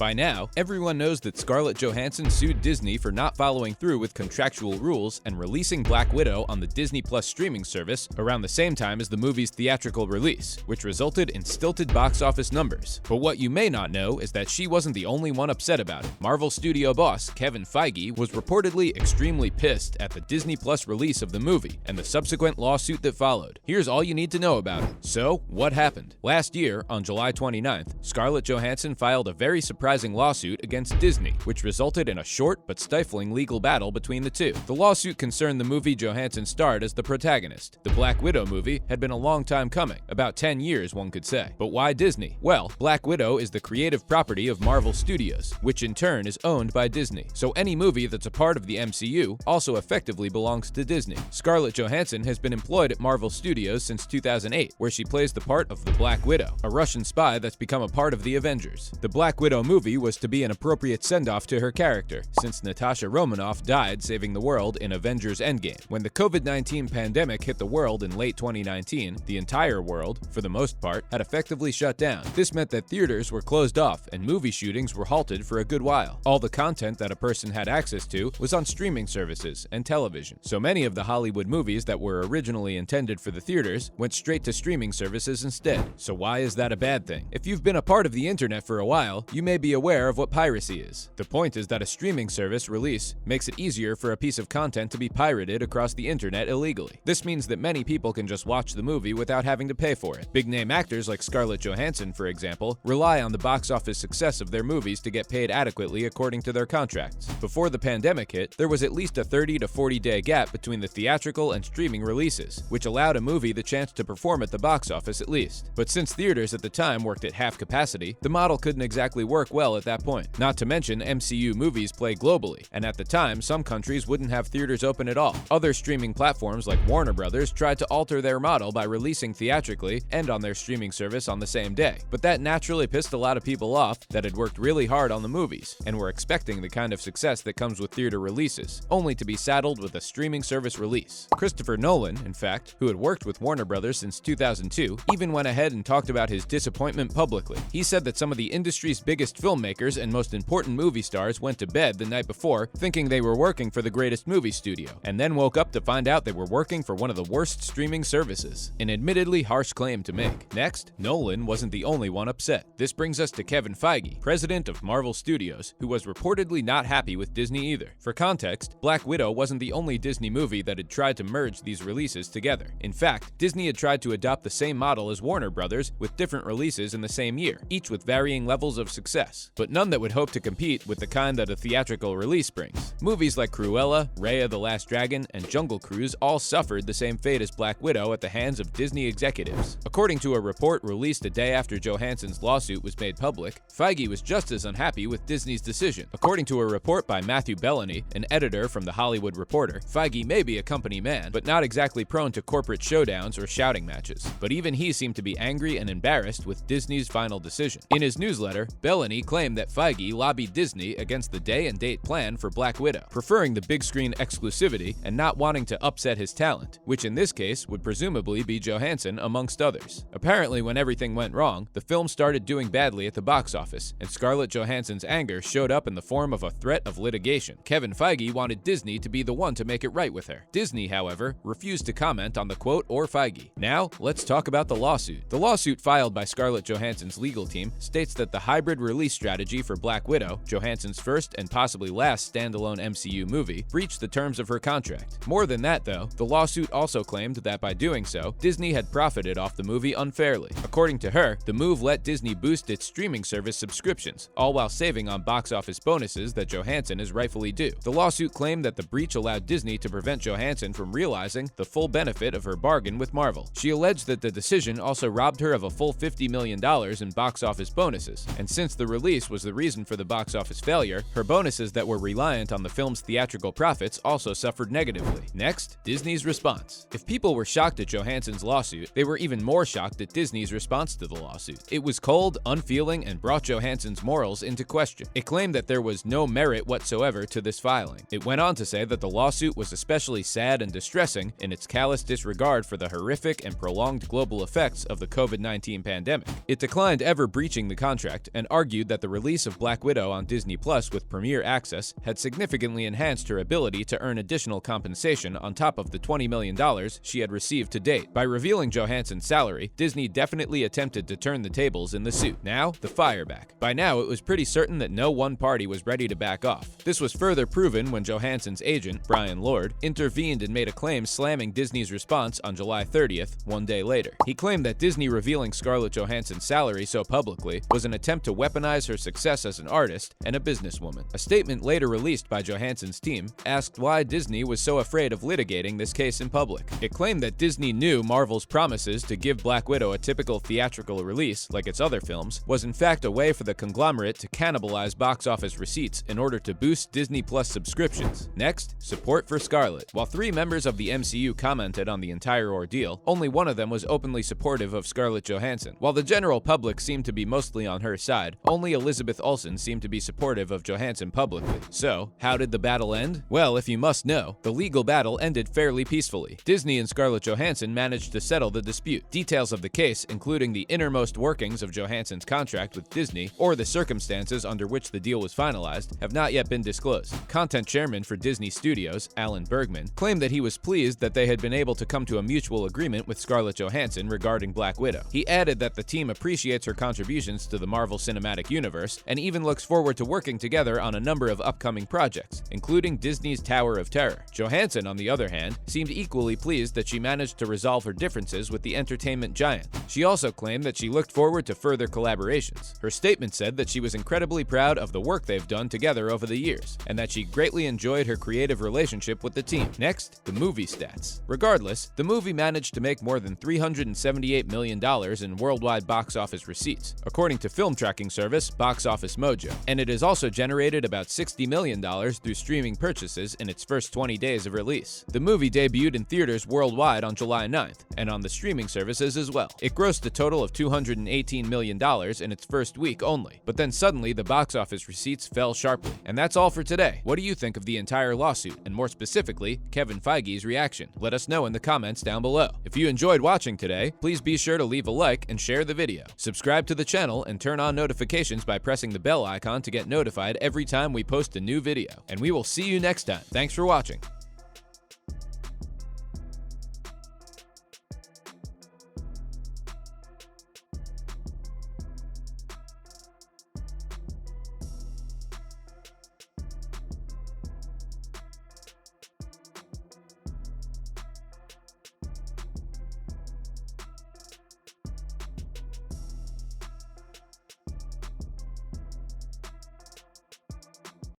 By now, everyone knows that Scarlett Johansson sued Disney for not following through with contractual rules and releasing Black Widow on the Disney Plus streaming service around the same time as the movie's theatrical release, which resulted in stilted box office numbers. But what you may not know is that she wasn't the only one upset about it. Marvel studio boss Kevin Feige was reportedly extremely pissed at the Disney Plus release of the movie and the subsequent lawsuit that followed. Here's all you need to know about it. So, what happened? Last year, on July 29th, Scarlett Johansson filed a very surprising lawsuit against Disney, which resulted in a short but stifling legal battle between the two. The lawsuit concerned the movie Johansson starred as the protagonist. The Black Widow movie had been a long time coming, about 10 years one could say. But why Disney? Well, Black Widow is the creative property of Marvel Studios, which in turn is owned by Disney. So any movie that's a part of the MCU also effectively belongs to Disney. Scarlett Johansson has been employed at Marvel Studios since 2008, where she plays the part of the Black Widow, a Russian spy that's become a part of the Avengers. The Black Widow movie was to be an appropriate send-off to her character, since Natasha Romanoff died saving the world in Avengers Endgame. When the COVID-19 pandemic hit the world in late 2019, the entire world, for the most part, had effectively shut down. This meant that theaters were closed off and movie shootings were halted for a good while. All the content that a person had access to was on streaming services and television. So many of the Hollywood movies that were originally intended for the theaters went straight to streaming services instead. So why is that a bad thing? If you've been a part of the internet for a while, you may be aware of what piracy is. The point is that a streaming service release makes it easier for a piece of content to be pirated across the internet illegally. This means that many people can just watch the movie without having to pay for it. Big-name actors like Scarlett Johansson, for example, rely on the box office success of their movies to get paid adequately according to their contracts. Before the pandemic hit, there was at least a 30 to 40 day gap between the theatrical and streaming releases, which allowed a movie the chance to perform at the box office at least. But since theaters at the time worked at half capacity, the model couldn't exactly work well at that point. Not to mention, MCU movies play globally, and at the time, some countries wouldn't have theaters open at all. Other streaming platforms like Warner Brothers tried to alter their model by releasing theatrically and on their streaming service on the same day. But that naturally pissed a lot of people off that had worked really hard on the movies and were expecting the kind of success that comes with theater releases, only to be saddled with a streaming service release. Christopher Nolan, in fact, who had worked with Warner Brothers since 2002, even went ahead and talked about his disappointment publicly. He said that some of the industry's biggest filmmakers and most important movie stars went to bed the night before thinking they were working for the greatest movie studio, and then woke up to find out they were working for one of the worst streaming services. An admittedly harsh claim to make. Next, Nolan wasn't the only one upset. This brings us to Kevin Feige, president of Marvel Studios, who was reportedly not happy with Disney either. For context, Black Widow wasn't the only Disney movie that had tried to merge these releases together. In fact, Disney had tried to adopt the same model as Warner Brothers with different releases in the same year, each with varying levels of success, but none that would hope to compete with the kind that a theatrical release brings. Movies like Cruella, Raya the Last Dragon, and Jungle Cruise all suffered the same fate as Black Widow at the hands of Disney executives. According to a report released a day after Johansson's lawsuit was made public, Feige was just as unhappy with Disney's decision. According to a report by Matthew Bellany, an editor from The Hollywood Reporter, Feige may be a company man, but not exactly prone to corporate showdowns or shouting matches. But even he seemed to be angry and embarrassed with Disney's final decision. In his newsletter, Bellany claimed that Feige lobbied Disney against the day and date plan for Black Widow, preferring the big screen exclusivity and not wanting to upset his talent, which in this case would presumably be Johansson amongst others. Apparently, when everything went wrong, the film started doing badly at the box office, and Scarlett Johansson's anger showed up in the form of a threat of litigation. Kevin Feige wanted Disney to be the one to make it right with her. Disney, however, refused to comment on the quote or Feige. Now, let's talk about the lawsuit. The lawsuit filed by Scarlett Johansson's legal team states that the hybrid release strategy for Black Widow, Johansson's first and possibly last standalone MCU movie, breached the terms of her contract. More than that, though, the lawsuit also claimed that by doing so, Disney had profited off the movie unfairly. According to her, the move let Disney boost its streaming service subscriptions, all while saving on box office bonuses that Johansson is rightfully due. The lawsuit claimed that the breach allowed Disney to prevent Johansson from realizing the full benefit of her bargain with Marvel. She alleged that the decision also robbed her of a full $50 million in box office bonuses, and since the release was the reason for the box office failure, her bonuses that were reliant on the film's theatrical profits also suffered negatively. Next, Disney's response. If people were shocked at Johansson's lawsuit, they were even more shocked at Disney's response to the lawsuit. It was cold, unfeeling, and brought Johansson's morals into question. It claimed that there was no merit whatsoever to this filing. It went on to say that the lawsuit was especially sad and distressing in its callous disregard for the horrific and prolonged global effects of the COVID-19 pandemic. It declined ever breaching the contract and argued that the release of Black Widow on Disney Plus with Premiere Access had significantly enhanced her ability to earn additional compensation on top of the $20 million she had received to date. By revealing Johansson's salary, Disney definitely attempted to turn the tables in the suit. Now, the fire back. By now, it was pretty certain that no one party was ready to back off. This was further proven when Johansson's agent, Brian Lord, intervened and made a claim slamming Disney's response on July 30th, one day later. He claimed that Disney revealing Scarlett Johansson's salary so publicly was an attempt to weaponize her success as an artist and a businesswoman. A statement later released by Johansson's team asked why Disney was so afraid of litigating this case in public. It claimed that Disney knew Marvel's promises to give Black Widow a typical theatrical release, like its other films, was in fact a way for the conglomerate to cannibalize box office receipts in order to boost Disney Plus subscriptions. Next, support for Scarlett. While 3 members of the MCU commented on the entire ordeal, only one of them was openly supportive of Scarlett Johansson. While the general public seemed to be mostly on her side, only Elizabeth Olsen seemed to be supportive of Johansson publicly. So, how did the battle end? Well, if you must know, the legal battle ended fairly peacefully. Disney and Scarlett Johansson managed to settle the dispute. Details of the case, including the innermost workings of Johansson's contract with Disney or the circumstances under which the deal was finalized, have not yet been disclosed. Content chairman for Disney Studios, Alan Bergman, claimed that he was pleased that they had been able to come to a mutual agreement with Scarlett Johansson regarding Black Widow. He added that the team appreciates her contributions to the Marvel Cinematic Universe and even looks forward to working together on a number of upcoming projects, including Disney's Tower of Terror. Johansson, on the other hand, seemed equally pleased that she managed to resolve her differences with the entertainment giant. She also claimed that she looked forward to further collaborations. Her statement said that she was incredibly proud of the work they've done together over the years, and that she greatly enjoyed her creative relationship with the team. Next, the movie stats. Regardless, the movie managed to make more than $378 million in worldwide box office receipts, according to film tracking service Box Office Mojo, and it has also generated about $60 million through streaming purchases in its first 20 days of release. The movie debuted in theaters worldwide on July 9th, and on the streaming services as well. It grossed a total of $218 million in its first week only, but then suddenly the box office receipts fell sharply. And that's all for today. What do you think of the entire lawsuit, and more specifically, Kevin Feige's reaction? Let us know in the comments down below. If you enjoyed watching today, please be sure to leave a like and share the video. Subscribe to the channel and turn on notifications by pressing the bell icon to get notified every time we post a new video. And we will see you next time. Thanks for watching.